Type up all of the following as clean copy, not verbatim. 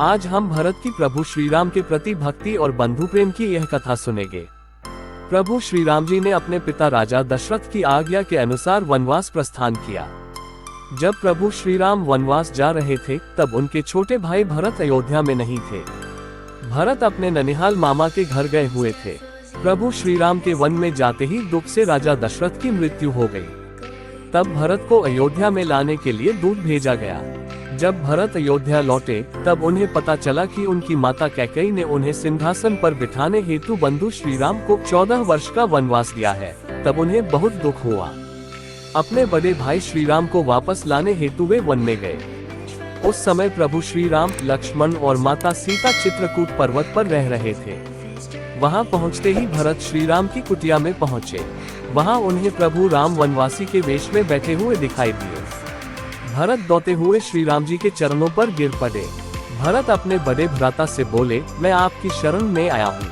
आज हम भरत की प्रभु श्री राम के प्रति भक्ति और बंधु प्रेम की यह कथा सुनेंगे। प्रभु श्री राम जी ने अपने पिता राजा दशरथ की आज्ञा के अनुसार वनवास प्रस्थान किया। जब प्रभु श्री राम वनवास जा रहे थे तब उनके छोटे भाई भरत अयोध्या में नहीं थे। भरत अपने ननिहाल मामा के घर गए हुए थे। प्रभु श्री राम के वन में जाते ही दुख से राजा दशरथ की मृत्यु हो गई। तब भरत को अयोध्या में लाने के लिए दूत भेजा गया। जब भरत अयोध्या लौटे तब उन्हें पता चला कि उनकी माता कैकेयी ने उन्हें सिंहासन पर बिठाने हेतु बंधु श्री राम को 14 वर्ष का वनवास दिया है। तब उन्हें बहुत दुख हुआ। अपने बड़े भाई श्री राम को वापस लाने हेतु वे वन में गए। उस समय प्रभु श्री राम, लक्ष्मण और माता सीता चित्रकूट पर्वत पर रह रहे थे। वहां पहुंचते ही भरत श्री राम की कुटिया में पहुंचे। वहां उन्हें प्रभु राम वनवासी के वेश में बैठे हुए दिखाई दिए। भरत दौड़ते हुए श्री राम जी के चरणों पर गिर पड़े। भरत अपने बड़े भ्राता से बोले, मैं आपकी शरण में आया हूँ,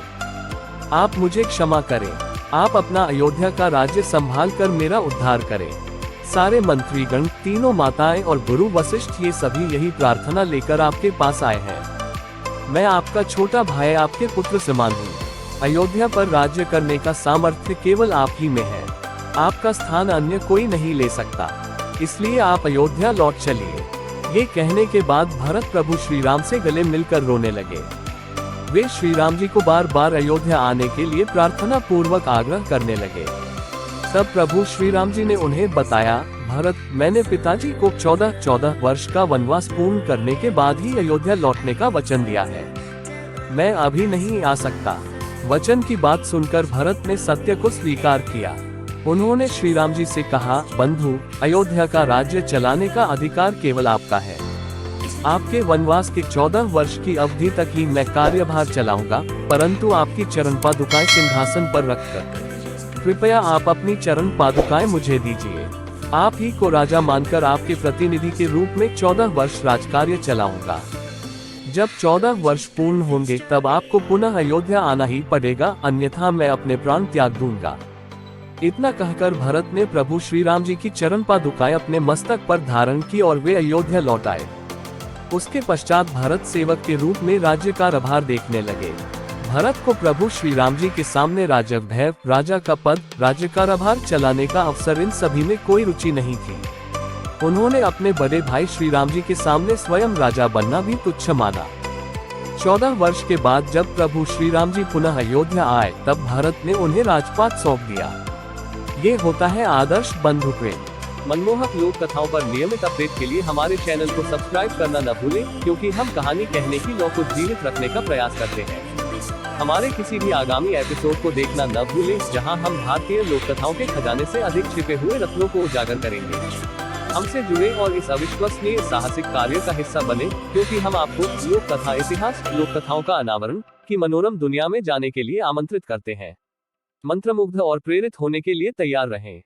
आप मुझे क्षमा करें। आप अपना अयोध्या का राज्य संभाल कर मेरा उद्धार करें। सारे मंत्रीगण, तीनों माताएं और गुरु वशिष्ठ ये सभी यही प्रार्थना लेकर आपके पास आए हैं। मैं आपका छोटा भाई, आपके पुत्र समान हूँ। अयोध्या पर राज्य करने का सामर्थ्य केवल आप ही में है। आपका स्थान अन्य कोई नहीं ले सकता, इसलिए आप अयोध्या लौट चलिए। ये कहने के बाद भरत प्रभु श्री राम से गले मिलकर रोने लगे। वे श्री राम जी को बार बार अयोध्या आने के लिए प्रार्थना पूर्वक आग्रह करने लगे। तब प्रभु श्री राम जी ने उन्हें बताया, भरत, मैंने पिताजी को 14 वर्ष का वनवास पूर्ण करने के बाद ही अयोध्या लौटने का वचन दिया है। मैं अभी नहीं आ सकता। वचन की बात सुनकर भरत ने सत्य को स्वीकार किया। उन्होंने श्री राम जी से कहा, बंधु, अयोध्या का राज्य चलाने का अधिकार केवल आपका है। आपके वनवास के 14 वर्ष की अवधि तक ही मैं कार्यभार चलाऊंगा, परंतु आपकी चरण पादुकाएं सिंहासन पर रखकर कृपया आप अपनी चरण पादुकाएं मुझे दीजिए। आप ही को राजा मानकर आपके प्रतिनिधि के रूप में 14 वर्ष राजकार्य चलाऊंगा। जब 14 वर्ष पूर्ण होंगे तब आपको पुनः अयोध्या आना ही पड़ेगा, अन्यथा मैं अपने प्राण त्याग दूंगा। इतना कहकर भरत ने प्रभु श्री राम जी की चरण पादुकाएं अपने मस्तक पर धारण की और वे अयोध्या लौट आए। उसके पश्चात भरत सेवक के रूप में राज्य का कार्यभार देखने लगे। भरत को प्रभु श्री राम जी के सामने राजवैभव, राजा का पद, राज्य का कार्यभार चलाने का अवसर, इन सभी में कोई रुचि नहीं थी। उन्होंने अपने बड़े भाई श्री राम जी के सामने स्वयं राजा बनना भी तुच्छ माना। 14 वर्ष के बाद जब प्रभु श्री राम जी पुनः अयोध्या आए तब भरत ने उन्हें राजपाट सौंप दिया। ये होता है आदर्श बंधु प्रेम। मनमोहक लोक कथाओं पर नियमित अपडेट के लिए हमारे चैनल को सब्सक्राइब करना न भूलें, क्योंकि हम कहानी कहने की लौ को जीवित रखने का प्रयास करते हैं। हमारे किसी भी आगामी एपिसोड को देखना न भूलें, जहां हम भारतीय लोक कथाओं के खजाने से अधिक छिपे हुए रत्नों को उजागर करेंगे। हमसे जुड़े और इस अविश्वसनीय साहसिक कार्य का हिस्सा बने, क्योंकि हम आपको लोक कथा इतिहास, लोक कथाओं का अनावरण की मनोरम दुनिया में जाने के लिए आमंत्रित करते हैं। मंत्रमुग्ध और प्रेरित होने के लिए तैयार रहें।